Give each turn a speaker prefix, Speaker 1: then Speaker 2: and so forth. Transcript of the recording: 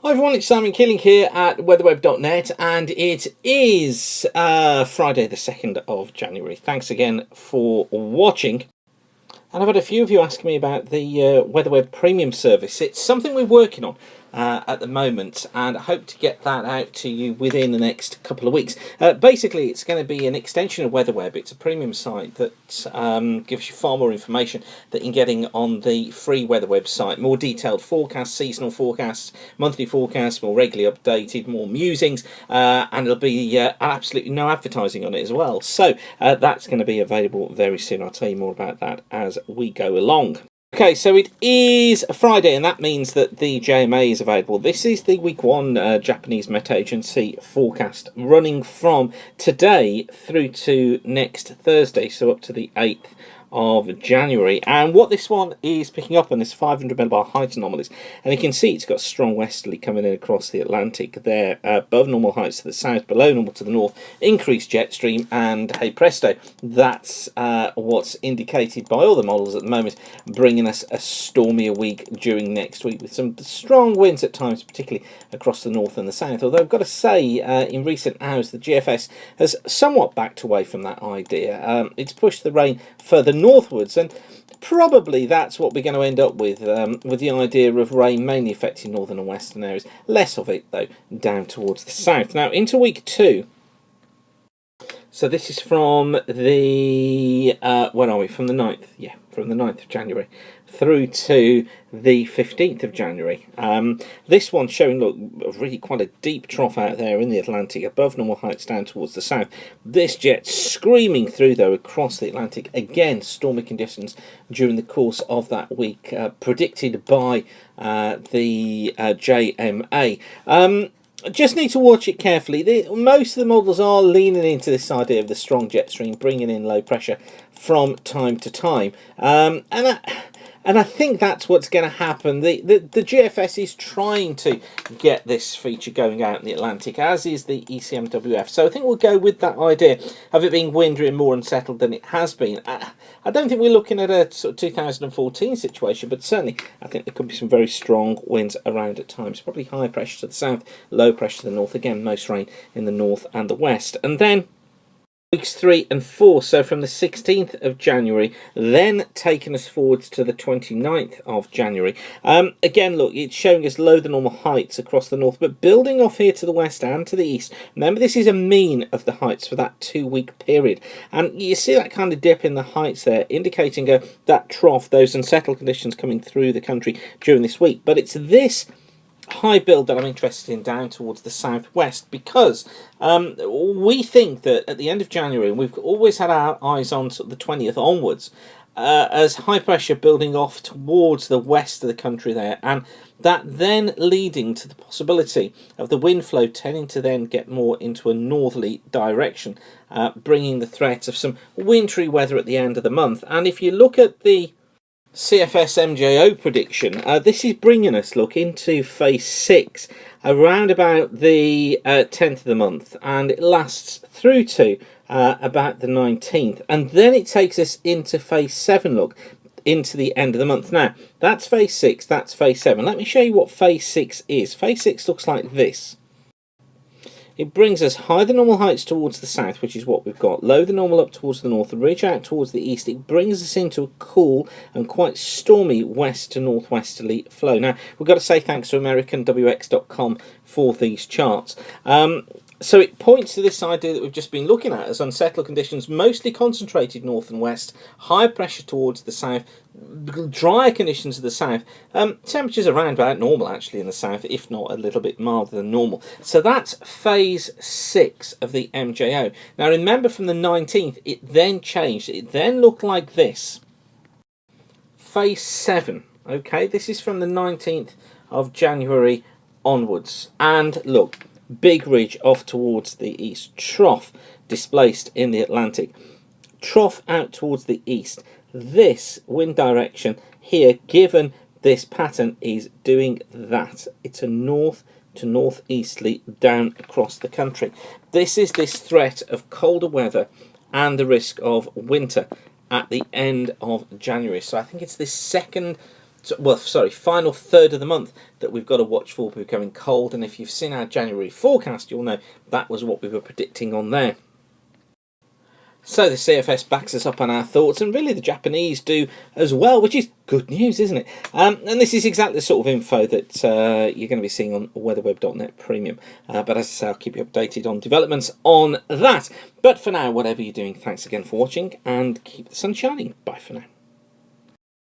Speaker 1: Hi everyone, it's Simon Keeling here at weatherweb.net, and it is Friday the 2nd of January. Thanks again for watching. And I've had a few of you asking me about the WeatherWeb Premium service. It's something we're working on at the moment, and I hope to get that out to you within the next couple of weeks. Basically, it's going to be an extension of WeatherWeb. It's a premium site that gives you far more information that you're getting on the free WeatherWeb site. More detailed forecasts, seasonal forecasts, monthly forecasts, more regularly updated, more musings, and there'll be absolutely no advertising on it as well. So that's going to be available very soon. I'll tell you more about that as we go along. Okay, so it is a Friday, and that means that the JMA is available. This is the week one Japanese Met Agency forecast, running from today through to next Thursday, so up to the 8th of January. And what this one is picking up on is 500 millibar height anomalies, and you can see it's got strong westerly coming in across the Atlantic there, above normal heights to the south, below normal to the north, increased jet stream, and hey presto, that's what's indicated by all the models at the moment, bringing us a stormier week during next week with some strong winds at times, particularly across the north and the south. Although I've got to say, in recent hours the GFS has somewhat backed away from that idea. It's pushed the rain further northwards, and probably that's what we're going to end up with the idea of rain mainly affecting northern and western areas, less of it though down towards the south. Now into week two, so this is from the when are we, from the 9th, yeah, from the 9th of January through to the 15th of January. This one's showing, look, really quite a deep trough out there in the Atlantic, above normal heights down towards the south. This jet screaming through, though, across the Atlantic. Again, stormy conditions during the course of that week, predicted by the JMA. Just need to watch it carefully. Most of the models are leaning into this idea of the strong jet stream, bringing in low pressure from time to time. And I think that's what's going to happen. The GFS is trying to get this feature going out in the Atlantic, as is the ECMWF. So I think we'll go with that idea of it being windier and more unsettled than it has been. I don't think we're looking at a sort of 2014 situation, but certainly I think there could be some very strong winds around at times. Probably high pressure to the south, low pressure to the north. Again, most rain in the north and the west. And then weeks 3 and 4, so from the 16th of January, then taking us forwards to the 29th of January. Again, look, it's showing us low than normal heights across the north, but building off here to the west and to the east. Remember, this is a mean of the heights for that 2-week period. And you see that kind of dip in the heights there, indicating that trough, those unsettled conditions coming through the country during this week. But it's this high build that I'm interested in down towards the southwest, because we think that at the end of January, and we've always had our eyes on sort of the 20th onwards, as high pressure building off towards the west of the country there, and that then leading to the possibility of the wind flow tending to then get more into a northerly direction, bringing the threat of some wintry weather at the end of the month. And if you look at the CFS MJO prediction, this is bringing us, look, into phase 6 around about the 10th of the month, and it lasts through to about the 19th, and then it takes us into phase 7, look, into the end of the month. Now that's phase 6, that's phase 7. Let me show you what phase 6 is. Phase 6 looks like this. It brings us higher than normal heights towards the south, which is what we've got, low than normal up towards the north, and ridge out towards the east. It brings us into a cool and quite stormy west to northwesterly flow. Now, we've got to say thanks to AmericanWX.com for these charts. So it points to this idea that we've just been looking at as unsettled conditions, mostly concentrated north and west, high pressure towards the south, drier conditions to the south, temperatures around about normal actually in the south, if not a little bit milder than normal. So that's phase 6 of the MJO. Now remember, from the 19th it then changed. It then looked like this. Phase 7. Okay, this is from the 19th of January onwards. And look, big ridge off towards the east, trough displaced in the Atlantic, trough out towards the east. This wind direction here, given this pattern, is doing that. It's a north to northeasterly down across the country. This is this threat of colder weather and the risk of winter at the end of January. So I think it's this second final third of the month that we've got to watch for becoming cold. And if you've seen our January forecast, you'll know that was what we were predicting on there. So the CFS backs us up on our thoughts, and really the Japanese do as well, which is good news, isn't it? And this is exactly the sort of info that you're going to be seeing on weatherweb.net Premium. But as I say, I'll keep you updated on developments on that. But for now, whatever you're doing, thanks again for watching, and keep the sun shining. Bye for now.